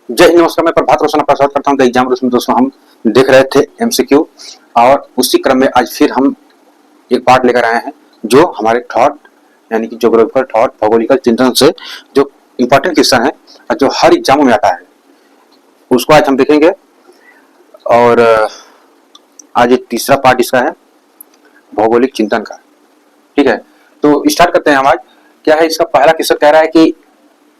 जय हिंद, नमस्कार। मैं प्रभात रोशन आपका स्वागत करता हूं द एग्जाम रूम में। दोस्तों, हम देख रहे थे एमसीक्यू और उसी क्रम में आज फिर हम एक पार्ट लेकर आए हैं जो हमारे थॉट यानी कि ज्योग्राफिकल थॉट, भौगोलिकल चिंतन से जो इंपॉर्टेंट क्वेश्चन है और जो हर एग्जामों में आता है उसको आज हम देखेंगे। और आज एक तीसरा पार्ट इसका है भौगोलिक चिंतन का। ठीक है, तो स्टार्ट करते हैं हम। आज क्या है, इसका पहला क्वेश्चन कह रहा है कि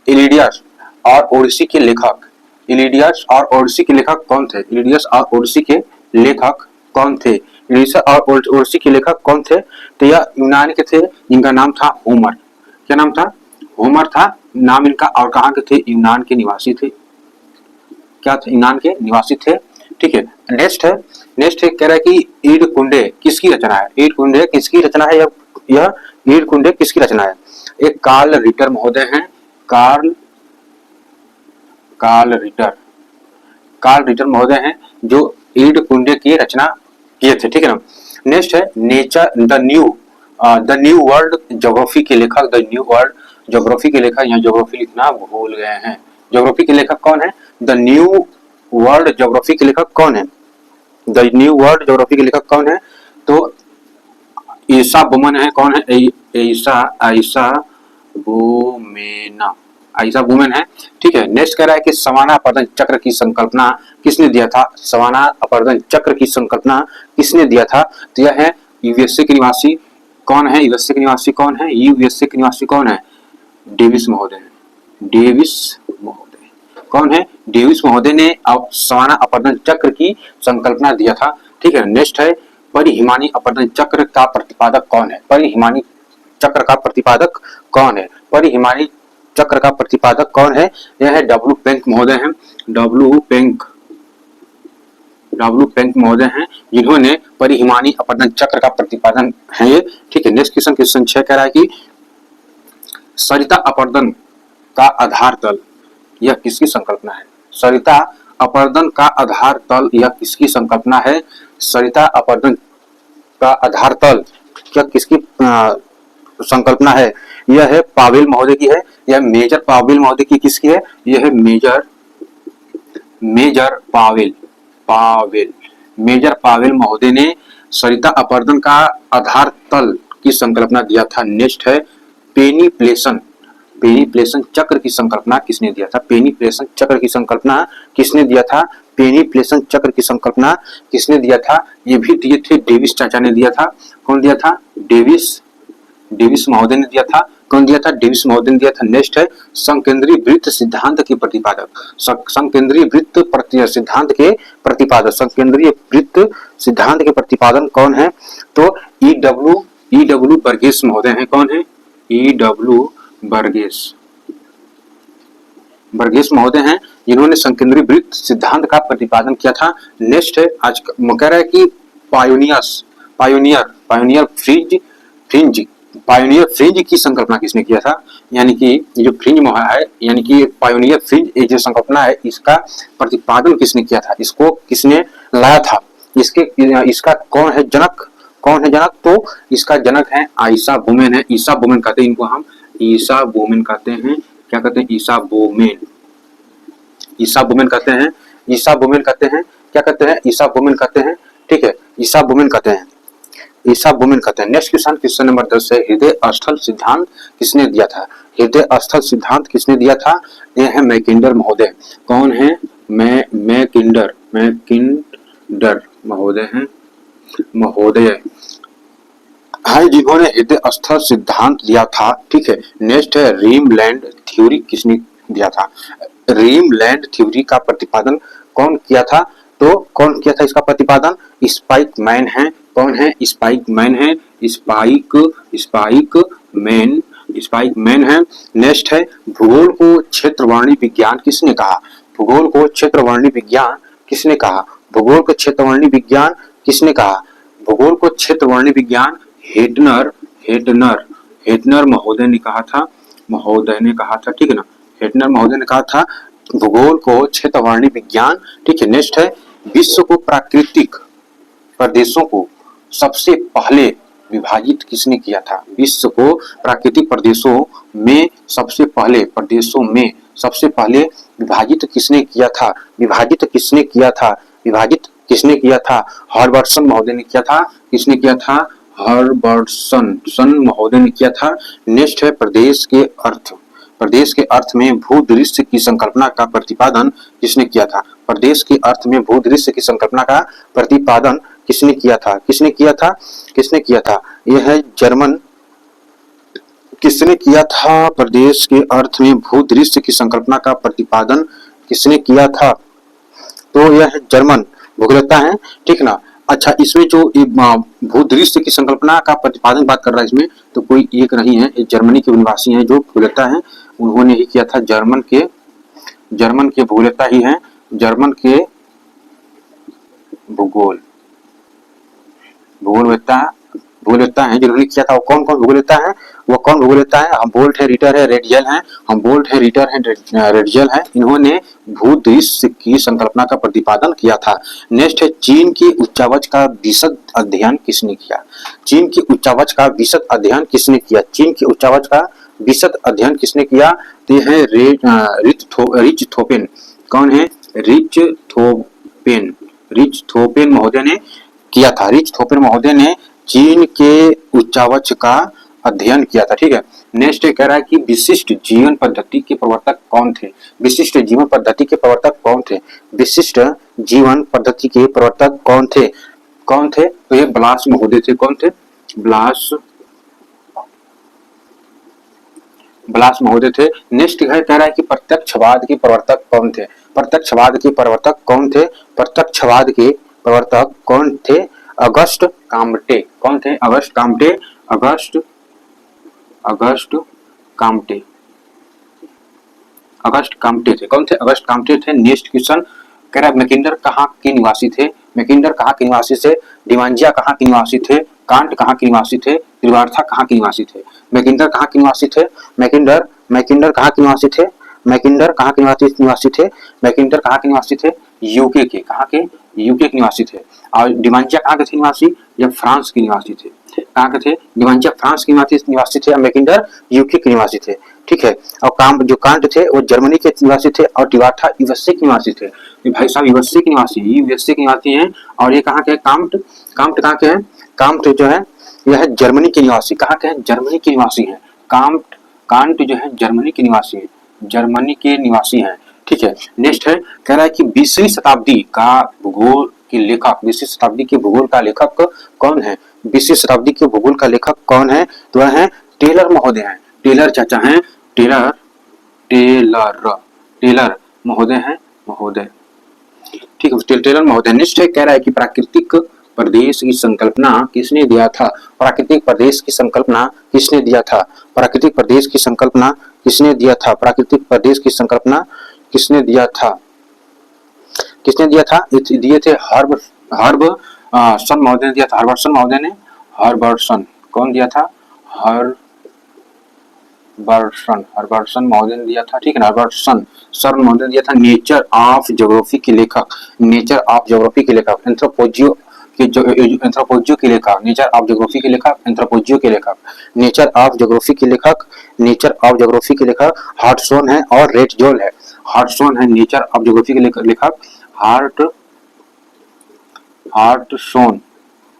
इलिडियस और ओडिसी के लेखक, इलिडियस और ओडिसी के लेखक कौन थे? इलिडियस और ओडिसी के लेखक कौन थे? इलिडियस और ओडिसी के लेखक कौन थे? तो यह यूनान के थे, इनका नाम था होमर। क्या नाम था? होमर था नाम इनका। और कहाँ के थे? यूनान के निवासी थे। क्या थे? यूनान के निवासी थे। ठीक है, नेक्स्ट है कह रहा है कि ईड कुंडे किसकी रचना है? ईड कुंडे किसकी रचना है? यह ईड कुंडे किसकी रचना है? एक कार्ल रिटर महोदय हैं। कार्ल रिटर महोदय हैं जो ईड कुंडे की रचना किए थे। ठीक है ना। नेक्स्ट है nature the new world geography के लेखक। द न्यू वर्ल्ड ज्योग्राफी के लेखक, यहाँ ज्योग्राफी लिखना भूल गए हैं। ज्योग्राफी के लेखक कौन है? द न्यू वर्ल्ड ज्योग्राफी के लेखक कौन है? द न्यू वर्ल्ड ज्योग्राफी के लेखक कौन है? तो ईसा बुमन है। कौन है? आइसा बुमेन है। ठीक है, नेक्स्ट कह रहा है कि सवाना अपर्दन चक्र की संकल्पना किसने दिया था? सवाना अपर्दन चक्र की संकल्पना किसने दिया था? तो यह है यूएसए के निवासी। कौन है यूएसए के निवासी? कौन है यूएसए के निवासी? कौन है? डेविस महोदय। कौन है? डेविस महोदय ने सवाना अपर्दन चक्र की संकल्पना दिया था। ठीक है, नेक्स्ट है परिहिमानी अपर्दन चक्र का प्रतिपादक कौन है? परिहिमानी चक्र का प्रतिपादक कौन है? परिहिमानी चक्र का प्रतिपादक कौन है? यह है डब्ल्यू पेंक महोदय हैं। डब्ल्यू पेंक महोदय हैं जिन्होंने परिहिमानी अपर्दन चक्र का प्रतिपादन है ये। ठीक है, नेक्स्ट क्वेश्चन 6 कह रहा है कि सरिता अपर्दन का आधार तल यह किसकी संकल्पना है? सरिता अपर्दन का आधार तल यह किसकी संकल्पना है? सरिता अपर्दन का आधार तल क्या किसकी संकल्पना है? यह है पावेल महोदय की है। यह मेजर पावेल महोदय की किसकी है? यह है मेजर पावेल महोदय ने सरिता अपर्दन का आधार तल की संकल्पना दिया था। नेक्स्ट है पेनिप्लेसन चक्र की संकल्पना किसने दिया था? पेनिप्लेसन चक्र की संकल्पना किसने दिया था? पेनिप्लेसन चक्र की संकल्पना किसने दिया था? ये भी दिए थे डेविस चाचा ने दिया था। कौन दिया था? डेविस महोदय ने दिया था। कौन दिया था? डेविस महोदय ने दिया था। नेक्स्ट है संकेंद्रीय वृत्त सिद्धांत के प्रतिपादक। संकेंद्रीय वृत्त सिद्धांत के प्रतिपादक, संकेंद्रीय वृत्त सिद्धांत के प्रतिपादन कौन है? तो ईडब्ल्यू बर्गेस महोदय हैं। कौन है? ईडब्ल्यू बर्गेस महोदय हैं जिन्होंने संकेंद्रीय वृत्त सिद्धांत का प्रतिपादन किया था। नेक्स्ट है आज कह रहा है कि पायोनियर फ्रिंज की संकल्पना किसने किया था? यानी कि जो फ्रिंज है, यानी कि पायोनियर फ्रिंज जो संकल्पना है, इसका प्रतिपादन किसने किया था? इसको किसने लाया था? इसका कौन है जनक? तो इसका जनक है आइसा बुमेन है। ईसा बुमेन कहते हैं इनको, हम ईसा बुमेन कहते हैं। क्या कहते हैं? ईसा बुमेन कहते हैं। क्या कहते हैं? ईसा बुमेन कहते हैं। ठीक है, ईसा बुमेन कहते हैं। नेक्स्ट क्वेश्चन नंबर 10 है हृदय स्थल सिद्धांत किसने दिया था? हृदय स्थल सिद्धांत किसने दिया था? यह है मैकिंडर महोदय। कौन है? मैकिंडर महोदय है जिन्होंने हृदय स्थल सिद्धांत दिया था। ठीक है, नेक्स्ट है रीमलैंड थ्योरी किसने दिया था? रीमलैंड थ्योरी का प्रतिपादन कौन किया था? तो कौन किया था इसका प्रतिपादन? स्पाइक मैन है। कौन है? स्पाइक मैन है। नेक्स्ट है भूगोल को क्षेत्रवर्णी विज्ञान किसने कहा? भूगोल को क्षेत्रवर्णी विज्ञान किसने कहा? हेटनर महोदय ने कहा था। ठीक है ना, हेटनर महोदय ने कहा था भूगोल को क्षेत्रवर्णी विज्ञान। ठीक है, नेक्स्ट है विश्व को प्राकृतिक प्रदेशों को सबसे पहले विभाजित किसने किया था? विश्व को प्राकृतिक प्रदेशों में सबसे पहले विभाजित किसने किया था? विभाजित किसने किया था? विभाजित किसने किया था? हर्बर्टसन महोदय ने किया था। किसने किया था? हर्बर्टसन महोदय ने किया था। नेक्स्ट है प्रदेश के अर्थ। प्रदेश के अर्थ में भूदृश्य की संकल्पना का प्रतिपादन किसने किया था? प्रदेश के अर्थ में भूदृश्य की संकल्पना का प्रतिपादन किसने किया था? किसने किया था? किसने किया था? यह है जर्मन। किसने किया था? प्रदेश के अर्थ में भूदृश्य की संकल्पना का प्रतिपादन किसने किया था? तो यह है जर्मन भूगोलवेत्ता है, ठीक ना। अच्छा, इसमें जो भूदृश्य की संकल्पना का प्रतिपादन बात कर रहा है, इसमें तो कोई एक नहीं है, एक जर्मनी के निवासी हैं जो भूगोलवेत्ता हैं, उन्होंने ही किया था। जर्मन के भूगोलवेत्ता ही हैं, जर्मन के भूगोलवेत्ता हैं जिन्होंने किया था। वो कौन भूगोलवेत्ता है? वो कौन भूगोलवेत्ता है? हम्बोल्ट है, रिटर है, रेडजेल है। हम्बोल्ट है, रिटर है, रेडजेल है। इन्होंने भूदृश्य की संकल्पना का प्रतिपादन किया था। नेक्स्ट है चीन की उच्चावच का विशद अध्ययन किसने किया? चीन की उच्चावच का विशद अध्ययन किसने किया? चीन की उच्चावच का विशद अध्ययन किसने किया? तो है रिचथोपेन। कौन है? रिचथोपेन महोदय ने किया था। रिचथोपेन महोदय ने चीन के उच्चावच का अध्ययन किया था, ठीक है। नेक्स्ट कह रहा है कि विशिष्ट जीवन पद्धति के प्रवर्तक कौन थे? विशिष्ट जीवन पद्धति के प्रवर्तक कौन थे? विशिष्ट जीवन पद्धति के प्रवर्तक कौन थे? कौन थे? तो ये ब्लास महोदय थे। कौन थे? ब्लास महोदय थे। नेक्स्ट कह रहा है कि प्रत्यक्षवाद के प्रवर्तक कौन थे? प्रत्यक्षवाद के प्रवर्तक कौन थे? प्रत्यक्षवाद के प्रवर्तक कौन थे? Auguste Comte. कौन थे? Auguste Comte. अगस्ट काम्टे थे। कौन थे? अगस्ट काम्टे थे। नेक्स्ट क्वेश्चन कह रहा है मैकिन्डर कहाँ के निवासी थे? मैकिन्डर कहाँ के निवासी थे? डिमांजिया कहाँ के निवासी थे? कांट कहाँ के निवासी थे? त्रिवार्था कहाँ के निवासी थे? मैकिन्डर कहाँ के निवासी थे? मैकिन्डर कहाँ के निवासी थे? मैकिन्डर कहाँ के निवासी थे? मैकिन्डर कहाँ के निवासी थे? यूके के। कहाँ के? यूके के निवासी थे। और डिमांजिया कहाँ के थे निवासी? जब फ्रांस के निवासी थे। कहाँ के थे? डिमांजिया फ्रांस के निवासी थे और मैकिन्डर यूके के निवासी थे, ठीक है। और कांट थे वो जर्मनी के निवासी थे और त्रिवार्था यूएसए के निवासी थे। भाई साहब यूएसए के निवासी हैं। और ये कहाँ के हैं? कांट कहाँ के हैं? कांट जो है यह जर्मनी के निवासी। कहाँ के हैं? जर्मनी के निवासी हैं। कांट जो है जर्मनी के निवासी हैं, ठीक है। नेक्स्ट है कह रहा है कि 20वीं शताब्दी का भूगोल के लेखक, 20वीं शताब्दी के भूगोल का लेखक कौन है? 20वीं शताब्दी के भूगोल का लेखक कौन है? तो वह है टेलर महोदय हैं। टेलर चाचा हैं। टेलर महोदय हैं, ठीक है। टेलर महोदय। नेक्स्ट है कह रहा है कि प्राकृतिक प्रदेश की संकल्पना किसने दिया था? प्राकृतिक प्रदेश की संकल्पना किसने दिया था? प्राकृतिक प्रदेश की संकल्पना किसने दिया था? प्राकृतिक प्रदेश की संकल्पना किसने दिया था? दिए थे हर्बर्टसन महोदय ने दिया था। हर्बर्टसन कौन दिया था? हर्बर्टसन महोदय ने दिया था, ठीक है ना। हर्बर्टसन महोदय ने दिया था। नेचर ऑफ ज्योग्राफी के लेखक, एंथ्रोपोजियो के लेखक, नेचर ऑफ ज्योग्राफी के लेखक हार्टसोन है और रेटजोल है। हार्टसोन है नेचर ऑफ ज्योग्राफी के लेखक,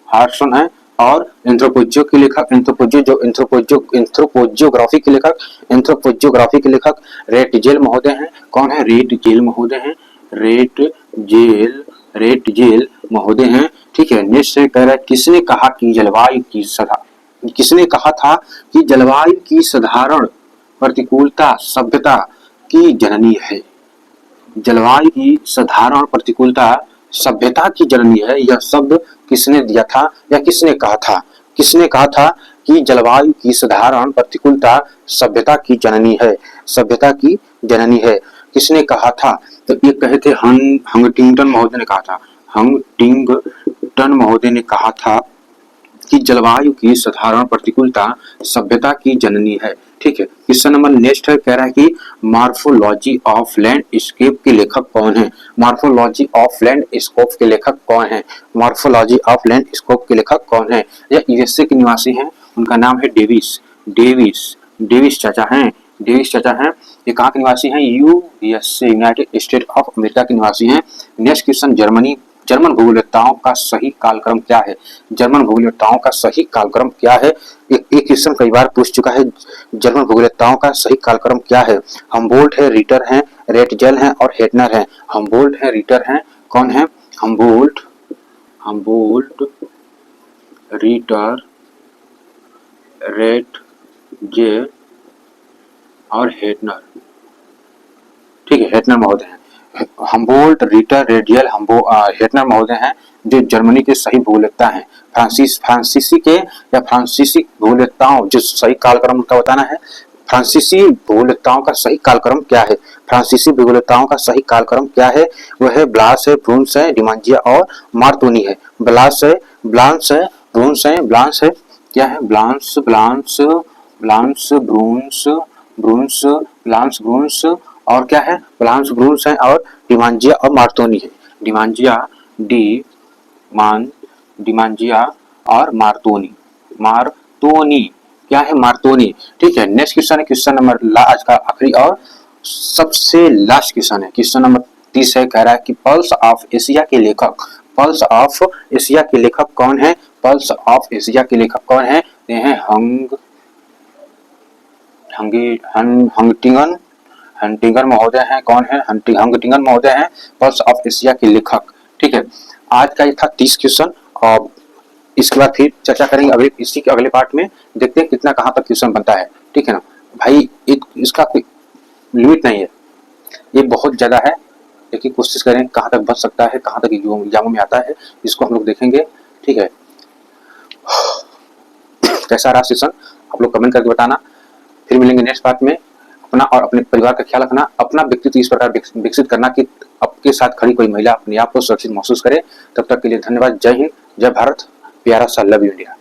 हार्टसोन है। और एंथ्रोपोजियो के लेखक, एंथ्रोपोजियोग्राफी के लेखक रेटजेल महोदय हैं। कौन है? रेटजेल महोदय हैं, ठीक है। नेक्स्ट से कह रहा है किसने कहा था कि जलवायु की साधारण प्रतिकूलता सभ्यता की जननी है? जलवायु की साधारण प्रतिकूलता सभ्यता की जननी है। यह शब्द किसने दिया था या किसने कहा था? किसने कहा था कि जलवायु की साधारण प्रतिकूलता सभ्यता की जननी है? किसने कहा था? तो ये कहे थे हंटिंगटन महोदय ने कहा था। हंटिंगटन महोदय ने कहा था कि जलवायु की साधारण प्रतिकूलता सभ्यता की जननी है, ठीक है। क्वेश्चन नंबर नेक्स्ट है, कह रहा है कि मार्फोलॉजी ऑफ लैंडस्केप के लेखक कौन है? मार्फोलॉजी ऑफ लैंडस्केप के लेखक कौन है? मार्फोलॉजी ऑफ लैंडस्केप के लेखक कौन है? यह यूएसए के निवासी हैं, उनका नाम है डेविस। डेविस चाचा हैं, डेविस चाचा हैं। ये कहाँ के निवासी हैं? USA, United state of America के निवासी हैं। नेक्स्ट क्वेश्चन, जर्मन भूगोलवेत्ताओं का सही कालक्रम क्या है? जर्मन भूगोलवेत्ताओं का सही कालक्रम क्या है? एक क्वेश्चन कई बार पूछ चुका है, जर्मन भूगोलवेत्ताओं का सही कालक्रम क्या है? हमबोल्ट है, रिटर हैं, रेटजेल हैं और हेटनर हैं। हमबोल्ट है, रिटर हैं, कौन है? हमबोल्ट, रिटर, रेटजेल और हेटनर। ठीक है, हेटनर महोदय हैं। हमबोल्ट, रिटर, रेटजेल, हेटनर महोदय हैं, जो जर्मनी के सही भूगोलवेत्ता हैं। फ्रांसीसी भूगोलवेत्ताओं, जो सही कालक्रम उनका बताना है। फ्रांसीसी भूगोलवेत्ताओं का सही कालक्रम क्या है? फ्रांसीसी भूगोलवेत्ताओं का सही कालक्रम क्या है? वह है ब्लास है, ब्रून्स है, डिमांजिया और मार्तोनी है। ब्लास है, ब्रून्स है, क्या है? ब्रून्स, और क्या है? ब्रून्स है और डिमांजिया और मार्तोनी है। डिमांजिया और मार्तोनी, क्या है? मार्तोनी। ठीक है। नेक्स्ट क्वेश्चन है, क्वेश्चन नंबर आज का आखिरी और सबसे लास्ट क्वेश्चन है, क्वेश्चन नंबर 30 है। कह रहा है कि पल्स ऑफ एशिया के लेखक कौन है? पल्स ऑफ एशिया के लेखक कौन है? ये हैं हंटिंगन महोदय हैं। कौन है? हंटिंगन महोदय हैं, पल्स ऑफ एशिया के लेखक। ठीक है। आज का ये था 30 क्वेश्चन, और इसके बाद फिर चर्चा करेंगे इसी के अगले पार्ट में। देखते हैं कितना कहाँ तक क्वेश्चन बनता है। ठीक है ना भाई, इसका कोई लिमिट नहीं है, ये बहुत ज्यादा है, लेकिन कोशिश करें कहाँ तक बच सकता है, कहाँ तक एग्जामों में आता है, इसको हम लोग देखेंगे। ठीक है। कैसा रहा सेशन, आप लोग कमेंट करके बताना। फिर मिलेंगे नेक्स्ट पार्ट में। अपना और अपने परिवार का ख्याल रखना, अपना व्यक्तित्व इस प्रकार विकसित करना कि आपके साथ खड़ी कोई महिला अपने आप को सुरक्षित महसूस करे। तब तक के लिए धन्यवाद। जय हिंद, जय भारत, प्यारा सा लव यू इंडिया।